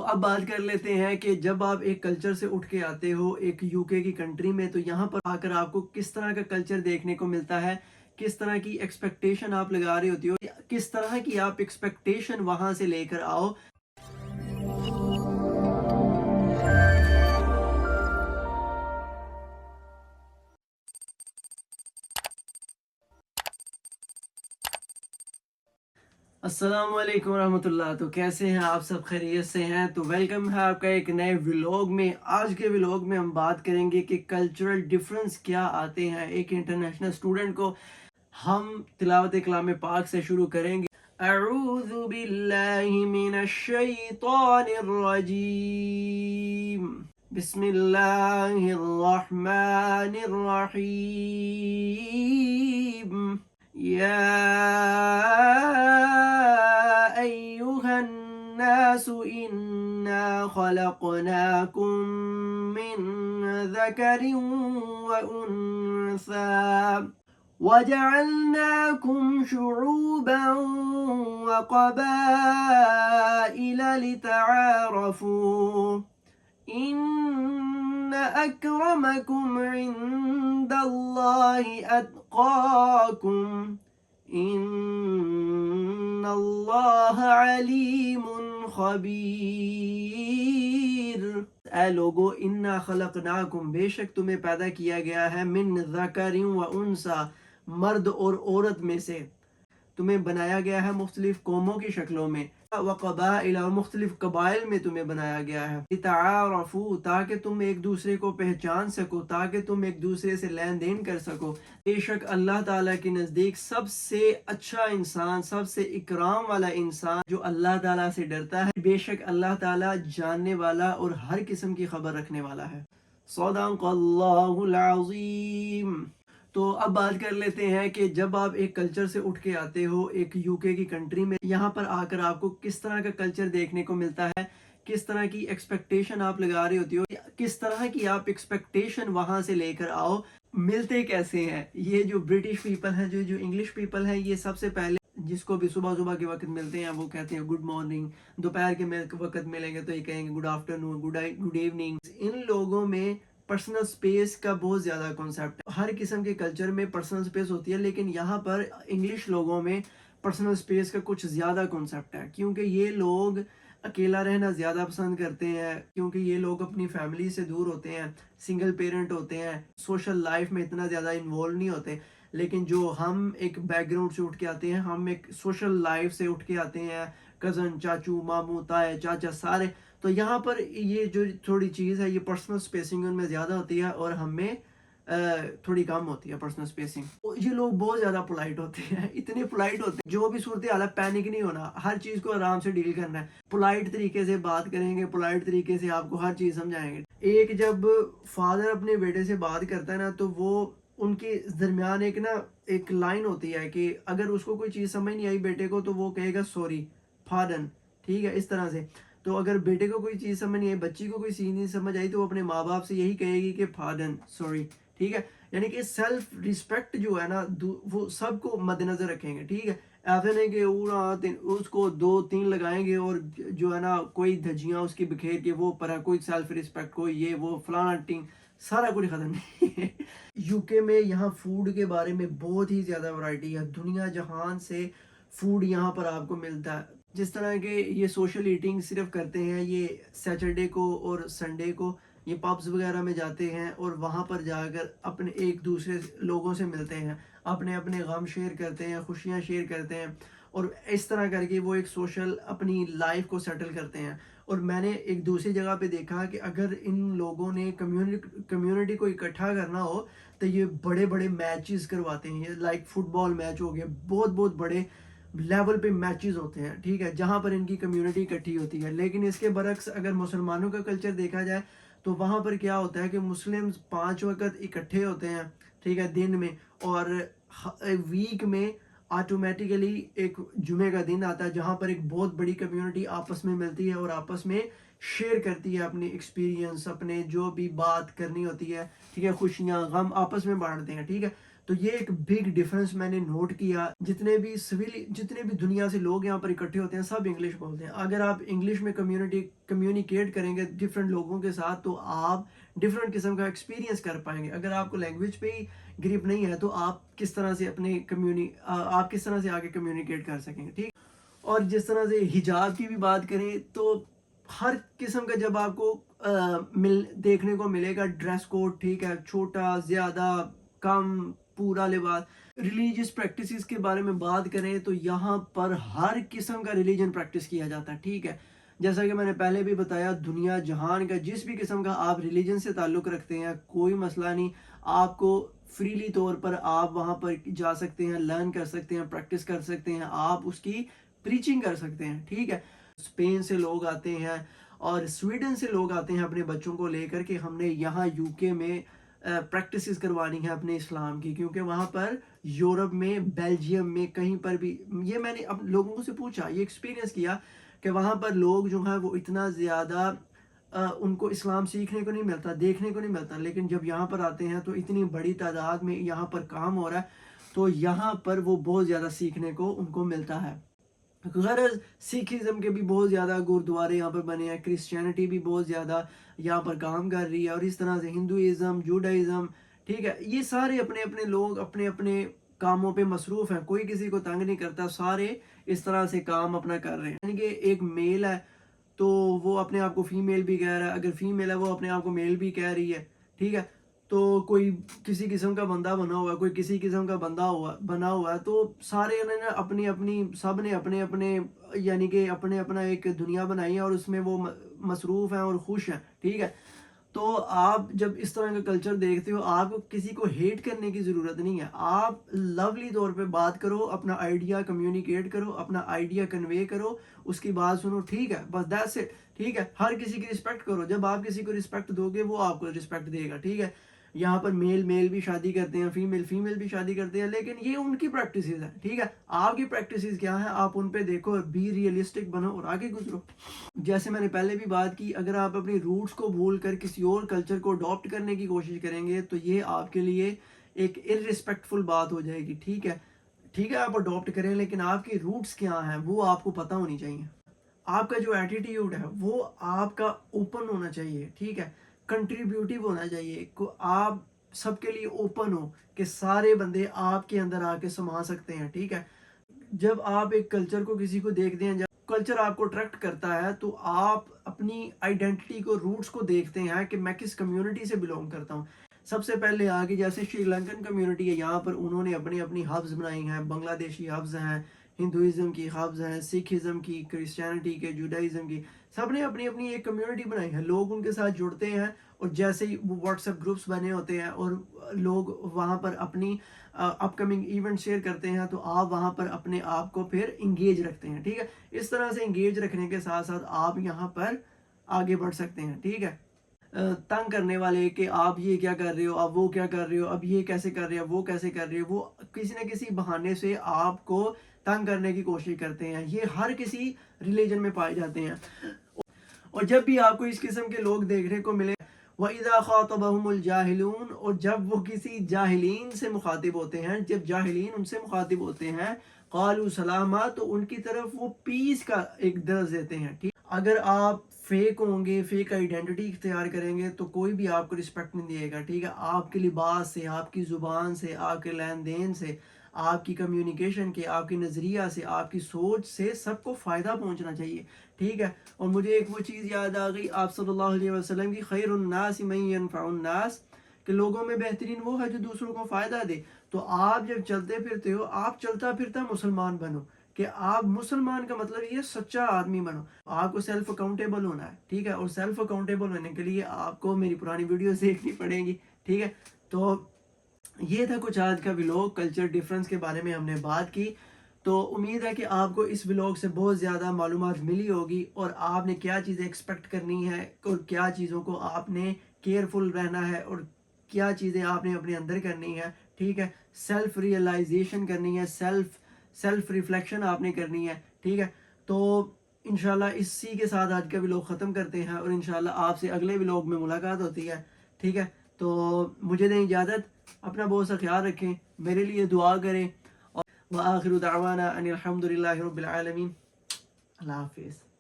اب بات کر لیتے ہیں کہ جب آپ ایک کلچر سے اٹھ کے آتے ہو ایک یوکے کی کنٹری میں، تو یہاں پر آ کر آپ کو کس طرح کا کلچر دیکھنے کو ملتا ہے، کس طرح کی ایکسپیکٹیشن آپ لگا رہے ہوتی ہو، کس طرح کی آپ ایکسپیکٹیشن وہاں سے لے کر آؤ۔ السلام علیکم ورحمۃ اللہ۔ تو کیسے ہیں آپ سب؟ خیریت سے ہیں؟ تو ویلکم ہے آپ کا ایک نئے ولاگ میں۔ آج کے ولاگ میں ہم بات کریں گے کہ کلچرل ڈفرنس کیا آتے ہیں ایک انٹرنیشنل اسٹوڈنٹ کو۔ ہم تلاوت کلام پاک سے شروع کریں گے۔ اعوذ باللہ من الشیطان الرجیم، بسم اللہ الرحمن الرحیم۔ یا أيها الناس إنا خلقناكم من ذكر وأنثى وجعلناكم شعوبا وقبائل لتعارفوا إن أكرمكم عند الله أتقاكم ان اللہ علیم خبیر۔ اے لوگو، انا خلقناکم، بے شک تمہیں پیدا کیا گیا ہے، من ذکر و انثی، مرد اور عورت میں سے، تمہیں بنایا گیا ہے مختلف قوموں کی شکلوں میں، وقبائل، اور مختلف قبائل میں تمہیں بنایا گیا ہے، لتعارفوا، تاکہ تم ایک دوسرے کو پہچان سکو، تاکہ تم ایک دوسرے سے لین دین کر سکو۔ بے شک اللہ تعالیٰ کے نزدیک سب سے اچھا انسان، سب سے اکرام والا انسان جو اللہ تعالیٰ سے ڈرتا ہے، بے شک اللہ تعالیٰ جاننے والا اور ہر قسم کی خبر رکھنے والا ہے۔ صدق اللہ العظیم۔ تو اب بات کر لیتے ہیں کہ جب آپ ایک کلچر سے اٹھ کے آتے ہو ایک یوکے کی کنٹری میں، یہاں پر آ کر آپ کو کس طرح کا کلچر دیکھنے کو ملتا ہے، کس طرح کی ایکسپیکٹیشن آپ لگا رہے ہوتی ہو، کس طرح کی آپ ایکسپیکٹیشن وہاں سے لے کر آؤ، ملتے کیسے ہیں۔ یہ جو برٹش پیپل ہیں، جو انگلش پیپل ہیں، یہ سب سے پہلے جس کو بھی صبح صبح کے وقت ملتے ہیں وہ کہتے ہیں گڈ مارننگ، دوپہر کے وقت ملیں گے تو یہ کہیں گے گڈ آفٹر نون، گڈ ایوننگ۔ ان لوگوں میں پرسنل سپیس کا بہت زیادہ کانسیپٹ ہے۔ ہر قسم کے کلچر میں پرسنل سپیس ہوتی ہے، لیکن یہاں پر انگلش لوگوں میں پرسنل سپیس کا کچھ زیادہ کانسیپٹ ہے، کیونکہ یہ لوگ اکیلا رہنا زیادہ پسند کرتے ہیں، کیونکہ یہ لوگ اپنی فیملی سے دور ہوتے ہیں، سنگل پیرنٹ ہوتے ہیں، سوشل لائف میں اتنا زیادہ انوالو نہیں ہوتے۔ لیکن جو ہم ایک بیک گراؤنڈ سے اٹھ کے آتے ہیں، ہم ایک سوشل لائف سے اٹھ کے آتے ہیں، کزن، چاچو، ماموں، تائے، چاچا، سارے، تو یہاں پر یہ جو تھوڑی چیز ہے، یہ پرسنل سپیسنگ ان میں زیادہ ہوتی ہے اور ہم میں تھوڑی کم ہوتی ہے پرسنل سپیسنگ۔ یہ لوگ بہت زیادہ پولائٹ ہوتے ہیں، اتنے پولائٹ ہوتے ہیں، جو بھی صورتحال ہے پینک نہیں ہونا، ہر چیز کو آرام سے ڈیل کرنا ہے، پولائٹ طریقے سے بات کریں گے، پولائٹ طریقے سے آپ کو ہر چیز سمجھائیں گے۔ ایک جب فادر اپنے بیٹے سے بات کرتا ہے نا، تو وہ ان کے درمیان ایک لائن ہوتی ہے کہ اگر اس کو کوئی چیز سمجھ نہیں آئی بیٹے کو، تو وہ کہے گا سوری، پارڈن، ٹھیک ہے، اس طرح سے۔ تو اگر بیٹے کو کوئی چیز سمجھ نہیں آئی، بچی کو کوئی چیز نہیں سمجھ آئی، تو وہ اپنے ماں باپ سے یہی کہے گی کہ پارڈن، سوری، ٹھیک ہے۔ یعنی کہ سیلف ریسپیکٹ جو ہے نا، وہ سب کو مد نظر رکھیں گے، ٹھیک ہے۔ ایسا نہیں کہ اس کو 2-3 لگائیں گے اور جو ہے نا کوئی دھجیاں اس کی بکھیر کے وہ پر کوئی سیلف ریسپیکٹ، کوئی یہ وہ فلانا ٹنگ، سارا کچھ ختم نہیں ہے۔ یوکے میں یہاں فوڈ کے بارے میں بہت ہی زیادہ ورائٹی ہے، دنیا جہان سے فوڈ یہاں پر آپ کو ملتا ہے۔ جس طرح کہ یہ سوشل ایٹنگ صرف کرتے ہیں، یہ سیٹرڈے کو اور سنڈے کو یہ پبز وغیرہ میں جاتے ہیں اور وہاں پر جا کر اپنے ایک دوسرے لوگوں سے ملتے ہیں، اپنے غم شیئر کرتے ہیں، خوشیاں شیئر کرتے ہیں، اور اس طرح کر کے وہ ایک سوشل اپنی لائف کو سیٹل کرتے ہیں۔ اور میں نے ایک دوسری جگہ پہ دیکھا کہ اگر ان لوگوں نے کمیونٹی کو اکٹھا کرنا ہو تو یہ بڑے بڑے میچز کرواتے ہیں، یہ لائک فٹ بال میچ ہو گئے، بہت بہت بڑے لیول پہ میچز ہوتے ہیں، ٹھیک ہے، جہاں پر ان کی کمیونٹی اکٹھی ہوتی ہے۔ لیکن اس کے برعکس اگر مسلمانوں کا کلچر دیکھا جائے تو وہاں پر کیا ہوتا ہے کہ مسلم 5 وقت اکٹھے ہوتے ہیں، ٹھیک ہے، دن میں، اور ویک میں آٹومیٹیکلی ایک جمعے کا دن آتا ہے جہاں پر ایک بہت بڑی کمیونٹی آپس میں ملتی ہے اور آپس میں شیئر کرتی ہے اپنے ایکسپیرینس، اپنے جو بھی بات کرنی ہوتی ہے، ٹھیک ہے، خوشیاں غم آپس میں بانٹتے ہیں، ٹھیک ہے۔ تو یہ ایک بگ ڈفرنس میں نے نوٹ کیا. جتنے بھی دنیا سے لوگ یہاں پر اکٹھے ہوتے ہیں سب انگلش بولتے ہیں. اگر آپ انگلش میں کمیونیکیٹ کریں گے ڈفرینٹ لوگوں کے ساتھ تو آپ ڈفرینٹ قسم کا ایکسپیرینس کر پائیں گے. اگر آپ کو لینگویج پہ ہی گریپ نہیں ہے تو آپ کس طرح سے آگے کمیونیکیٹ کر سکیں گے. ٹھیک. اور جس طرح سے حجاب کی بھی بات کریں تو ہر قسم کا جب آپ کو دیکھنے کو ملے گا ڈریس کوڈ, ٹھیک ہے, چھوٹا, زیادہ, کم, پورا لباس. ریلیجیس پریکٹسز کے بارے میں بات کریں تو یہاں پر ہر قسم کا ریلیجن پریکٹس کیا جاتا ہے. ٹھیک ہے, جیسا کہ میں نے پہلے بھی بتایا, دنیا جہان کا جس بھی قسم کا آپ ریلیجن سے تعلق رکھتے ہیں کوئی مسئلہ نہیں, آپ کو فریلی طور پر آپ وہاں پر جا سکتے ہیں, لرن کر سکتے ہیں, پریکٹس کر سکتے ہیں, آپ اس کی پریچنگ کر سکتے ہیں. ٹھیک ہے. اسپین سے لوگ آتے ہیں اور سویڈن سے لوگ آتے ہیں اپنے بچوں کو لے کر کہ ہم نے یہاں یو کے میں پریکٹسز کروانی ہے اپنے اسلام کی, کیونکہ وہاں پر یورپ میں, بیلجیم میں, کہیں پر بھی, یہ میں نے اب لوگوں سے پوچھا, یہ ایکسپیرینس کیا کہ وہاں پر لوگ جو ہیں وہ اتنا زیادہ ان کو اسلام سیکھنے کو نہیں ملتا, دیکھنے کو نہیں ملتا, لیکن جب یہاں پر آتے ہیں تو اتنی بڑی تعداد میں یہاں پر کام ہو رہا ہے تو یہاں پر وہ بہت زیادہ سیکھنے کو ان کو ملتا ہے. غرض سکھزم کے بھی بہت زیادہ گردوارے یہاں پر بنے ہیں, کرسچینٹی بھی بہت زیادہ یہاں پر کام کر رہی ہے, اور اس طرح سے ہندوازم, جوڈائزم, ٹھیک ہے, یہ سارے اپنے اپنے لوگ اپنے اپنے کاموں پہ مصروف ہیں, کوئی کسی کو تنگ نہیں کرتا, سارے اس طرح سے کام اپنا کر رہے ہیں. یعنی کہ ایک میل ہے تو وہ اپنے آپ کو فیمیل بھی کہہ رہا ہے, اگر فیمیل ہے وہ اپنے آپ کو میل بھی کہہ رہی ہے. ٹھیک ہے, تو کوئی کسی قسم کا بندہ بنا ہوا ہے, کوئی کسی قسم کا بنا ہوا ہے, تو سارے نے اپنی اپنی, سب نے اپنے اپنے یعنی کہ اپنے اپنا ایک دنیا بنائی ہے اور اس میں وہ مصروف ہیں اور خوش ہیں. ٹھیک ہے, تو آپ جب اس طرح کا کلچر دیکھتے ہو آپ کو کسی کو ہیٹ کرنے کی ضرورت نہیں ہے, آپ لولی طور پہ بات کرو, اپنا آئیڈیا کمیونیکیٹ کرو, اپنا آئیڈیا کنوے کرو, اس کی بات سنو. ٹھیک ہے, بس دیٹس اٹ. ٹھیک ہے, ہر کسی کی رسپیکٹ کرو, جب آپ کسی کو رسپیکٹ دو گے وہ آپ کو رسپیکٹ دے گا. ٹھیک ہے, یہاں پر میل بھی شادی کرتے ہیں, فیمیل بھی شادی کرتے ہیں, لیکن یہ ان کی پریکٹسز ہیں. ٹھیک ہے, آپ کی پریکٹسز کیا ہیں آپ ان پہ دیکھو, بی ریئلسٹک بنو اور آگے گزرو. جیسے میں نے پہلے بھی بات کی, اگر آپ اپنی روٹس کو بھول کر کسی اور کلچر کو اڈاپٹ کرنے کی کوشش کریں گے تو یہ آپ کے لیے ایک ارریسپیکٹفل بات ہو جائے گی. ٹھیک ہے, ٹھیک ہے, آپ اڈاپٹ کریں لیکن آپ کی روٹس کیا ہیں وہ آپ کو پتہ ہونی چاہیے. آپ کا جو ایٹیٹیوڈ ہے وہ آپ کا اوپن ہونا چاہیے. ٹھیک ہے, کنٹریبیوٹیو ہونا چاہیے, آپ سب کے لیے اوپن ہو کہ سارے بندے آپ کے اندر آ کے سما سکتے ہیں. ٹھیک ہے, جب آپ ایک کلچر کو کسی کو دیکھتے ہیں, جب کلچر آپ کو اٹریکٹ کرتا ہے تو آپ اپنی آئیڈینٹی کو, روٹس کو دیکھتے ہیں کہ میں کس کمیونٹی سے بلونگ کرتا ہوں. سب سے پہلے آگے جیسے شری لنکن کمیونٹی ہے, یہاں پر انہوں نے اپنی اپنی ہبز بنائی ہیں, بنگلہ دیشی ہبز ہیں, ہندوازم کی ہبز ہیں, سکھزم کی, کرسچینٹی کے, جوڈائزم کی, سب نے اپنی اپنی ایک کمیونٹی بنائی ہے. لوگ ان کے ساتھ جڑتے ہیں اور جیسے ہی وہ واٹس ایپ گروپس بنے ہوتے ہیں اور لوگ وہاں پر اپنی اپ کمنگ ایونٹ شیئر کرتے ہیں تو آپ وہاں پر اپنے آپ کو پھر انگیج رکھتے ہیں. ٹھیک ہے, اس طرح سے انگیج رکھنے کے ساتھ ساتھ آپ یہاں پر آگے بڑھ سکتے ہیں. ٹھیک ہے, تنگ کرنے والے کہ آپ یہ کیا کر رہے ہو, آپ وہ کیا کر رہے ہو, اب یہ کیسے کر رہے ہو, وہ کیسے کر رہے ہو, وہ کسی نہ کسی بہانے سے آپ کو تنگ کرنے کی کوشش کرتے ہیں. یہ ہر کسی ریلیجن میں پائے جاتے ہیں. اور جب بھی آپ کو اس قسم کے لوگ دیکھنے کو ملے, وَإِذَا خَاطَبَهُمُ الْجَاهِلُونَ, اور جب وہ کسی جاہلین سے مخاطب ہوتے ہیں, جب جاہلین ان سے مخاطب ہوتے ہیں, قَالُوا سَلَامًا, تو ان کی طرف وہ پیس کا ایک درس دیتے ہیں. ٹھیک, اگر آپ فیک ہوں گے, فیک آئیڈینٹی اختیار کریں گے تو کوئی بھی آپ کو رسپیکٹ نہیں دے گا. ٹھیک ہے, آپ کے لباس سے, آپ کی زبان سے, آپ کے لین دین سے, آپ کی کمیونیکیشن کے, آپ کی نظریہ سے, آپ کی سوچ سے سب کو فائدہ پہنچنا چاہیے. ٹھیک ہے, اور مجھے ایک وہ چیز یاد آ گئی آپ صلی اللہ علیہ وسلم کی, خیر الناس من ينفع الناس, کہ لوگوں میں بہترین وہ ہے جو دوسروں کو فائدہ دے. تو آپ جب چلتے پھرتے ہو, آپ چلتا پھرتا مسلمان بنو, کہ آپ مسلمان کا مطلب یہ سچا آدمی بنو. آپ کو سیلف اکاؤنٹیبل ہونا ہے. ٹھیک ہے, اور سیلف اکاؤنٹیبل ہونے کے لیے آپ کو میری پرانی ویڈیوز دیکھنی پڑے گی. ٹھیک ہے, تو یہ تھا کچھ آج کا ولاگ, کلچر ڈیفرنس کے بارے میں ہم نے بات کی. تو امید ہے کہ آپ کو اس ولاگ سے بہت زیادہ معلومات ملی ہوگی, اور آپ نے کیا چیزیں ایکسپیکٹ کرنی ہے اور کیا چیزوں کو آپ نے کیئرفل رہنا ہے اور کیا چیزیں آپ نے اپنے اندر کرنی ہے. ٹھیک ہے, سیلف ریئلائزیشن کرنی ہے, سیلف ریفلیکشن آپ نے کرنی ہے. ٹھیک ہے, تو انشاءاللہ اسی کے ساتھ آج کا ولاگ ختم کرتے ہیں, اور انشاءاللہ آپ سے اگلے ولاگ میں ملاقات ہوتی ہے. ٹھیک ہے, تو مجھے دیں اجازت. اپنا بہت سا خیال رکھیں، میرے لیے دعا کریں، اور وآخر دعوانا ان الحمد للہ رب العالمین. اللہ حافظ.